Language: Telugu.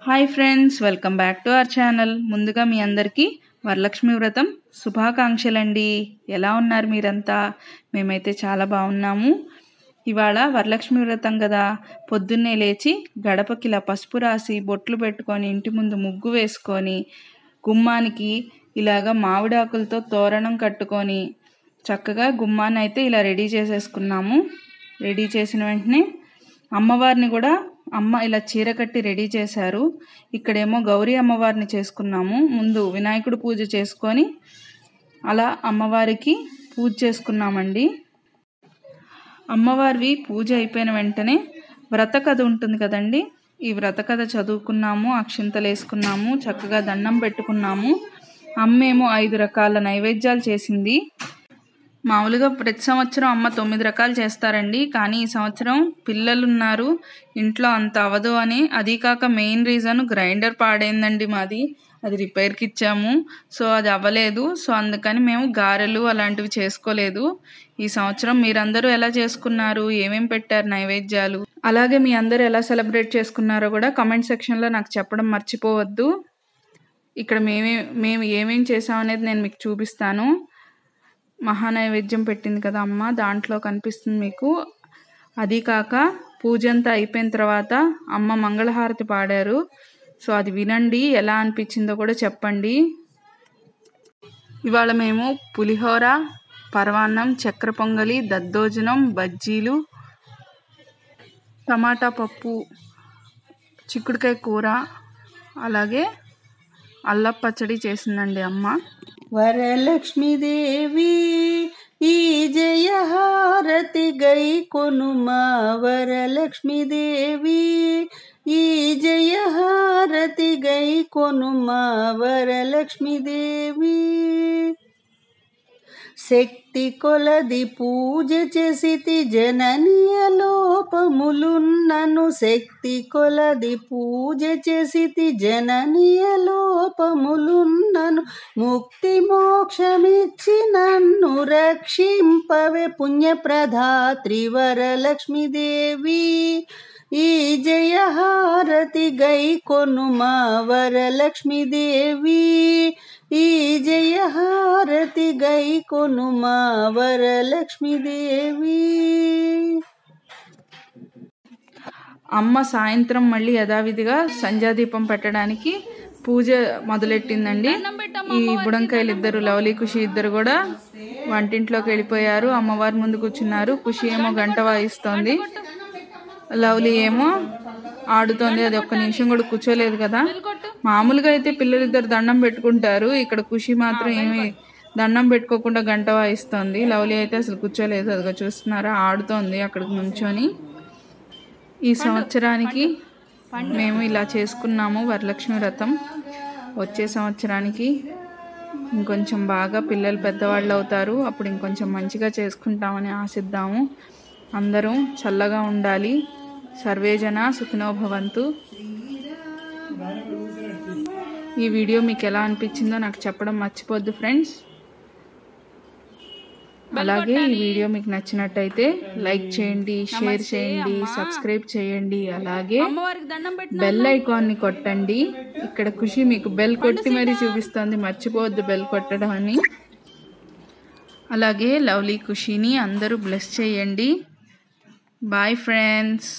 Hi friends, welcome back to our channel. ముందుగా మీ అందరికీ వరలక్ష్మి వ్రతం శుభాకాంక్షలండి. ఎలా ఉన్నారు మీరంతా? మేమైతే చాలా బాగున్నాము. ఇవాళ వరలక్ష్మి వ్రతం కదా, పొద్దున్నే లేచి గడపకి ఇలా పసుపు రాసి బొట్లు పెట్టుకొని ఇంటి ముందు ముగ్గు వేసుకొని గుమ్మానికి ఇలాగ మామిడాకులతో తోరణం కట్టుకొని చక్కగా గుమ్మాన్ని అయితే ఇలా రెడీ చేసేసుకున్నాము. రెడీ చేసిన వెంటనే అమ్మవారిని కూడా అమ్మ ఇలా చీర కట్టి రెడీ చేశారు. ఇక్కడేమో గౌరీ అమ్మవారిని చేసుకున్నాము. ముందు వినాయకుడు పూజ చేసుకొని అలా అమ్మవారికి పూజ చేసుకున్నామండి. అమ్మవారివి పూజ అయిపోయిన వెంటనే వ్రత కథ ఉంటుంది కదండి, ఈ వ్రత కథ చదువుకున్నాము, అక్షింతలు వేసుకున్నాము, చక్కగా దండం పెట్టుకున్నాము. అమ్మేమో 5 రకాల నైవేద్యాలు చేసింది. మామూలుగా ప్రతి సంవత్సరం అమ్మ 9 రకాలు చేస్తారండి, కానీ ఈ సంవత్సరం పిల్లలు ఉన్నారు, ఇంట్లో అంత అవ్వదు అని. అది కాక మెయిన్ రీజన్ గ్రైండర్ పాడైందండి మాది, అది రిపేర్కి ఇచ్చాము. సో అది అవ్వలేదు. సో అందుకని మేము గారెలు అలాంటివి చేసుకోలేదు. ఈ సంవత్సరం మీరందరూ ఎలా చేసుకున్నారు, ఏమేం పెట్టారు నైవేద్యాలు, అలాగే మీ అందరూ ఎలా సెలబ్రేట్ చేసుకున్నారో కూడా కమెంట్ సెక్షన్లో నాకు చెప్పడం మర్చిపోవద్దు. ఇక్కడ మేము ఏమేం చేసామనేది నేను మీకు చూపిస్తాను. మహానైవేద్యం పెట్టింది కదా అమ్మ, దాంట్లో కనిపిస్తుంది మీకు. అది కాక పూజ అంతా అయిపోయిన తర్వాత అమ్మ మంగళహారతి పాడారు. సో అది వినండి, ఎలా అనిపించిందో కూడా చెప్పండి. ఇవాళ మేము పులిహోర, పరమాన్నం, చక్కెర పొంగలి, దద్దోజనం, బజ్జీలు, టమాటా పప్పు, చిక్కుడుకాయ కూర, అలాగే అల్లం పచ్చడి చేసిందండి అమ్మ. వరలక్ష్మీదేవి ఈ జయహారతి గై కొనుమా, వరలక్ష్మీదేవి ఈ జయహారతి గై కొనుమా, వరలక్ష్మీదేవి శక్తి కొలది పూజ చేసితి జననీయ లోపములున్నను, శక్తి కొలది పూజ చేసితి జననీయ లోపములున్నను, ముక్తి మోక్షమిచ్చి నన్ను రక్షింపవే పుణ్యప్రదాత్రి వరలక్ష్మీదేవి ఈ జయహారతి గై కొనుమా, వరలక్ష్మీదేవి ఈ జయహారతి గై కొనుమా, వరలక్ష్మీదేవి. అమ్మ సాయంత్రం మళ్ళీ యథావిధిగా సంధ్యాదీపం పెట్టడానికి పూజ మొదలెట్టిందండి. ఈ బుడంకాయలు ఇద్దరు, లవ్లీ ఖుషి ఇద్దరు కూడా వంటింట్లోకి వెళ్ళిపోయారు. అమ్మవారి ముందు కూర్చున్నారు. ఖుషి ఏమో గంట వాయిస్తోంది, లవ్లీ ఏమో ఆడుతోంది. అది ఒక్క నిమిషం కూడా కూర్చోలేదు కదా. మామూలుగా అయితే పిల్లలిద్దరు దండం పెట్టుకుంటారు, ఇక్కడ ఖుషి మాత్రం ఏమి దండం పెట్టుకోకుండా గంట వాయిస్తోంది. లవ్లీ అయితే అసలు కూర్చోలేదు, అదిగా చూస్తున్నారా, ఆడుతోంది అక్కడికి నుంచొని. ఈ సంవత్సరానికి మేము ఇలా చేసుకున్నాము వరలక్ష్మి వ్రతం. వచ్చే సంవత్సరానికి ఇంకొంచెం బాగా పిల్లలు పెద్దవాళ్ళు అవుతారు, అప్పుడు ఇంకొంచెం మంచిగా చేసుకుంటామని ఆశిద్దాము. అందరూ చల్లగా ఉండాలి. సర్వేజన సుఖినో భవంతు. ఈ వీడియో మీకు ఎలా అనిపించిందో నాకు చెప్పడం మర్చిపోద్దు ఫ్రెండ్స్. అలాగే ఈ వీడియో మీకు నచ్చినట్టయితే లైక్ చేయండి, షేర్ చేయండి, సబ్స్క్రైబ్ చేయండి, అలాగే బెల్ ఐకాన్ని కొట్టండి. ఇక్కడ ఖుషి మీకు బెల్ కొట్టి మరీ చూపిస్తుంది, మర్చిపోవద్దు బెల్ కొట్టడం అని. అలాగే లవ్లీ ఖుషిని అందరూ బ్లెస్ చేయండి. Bye friends.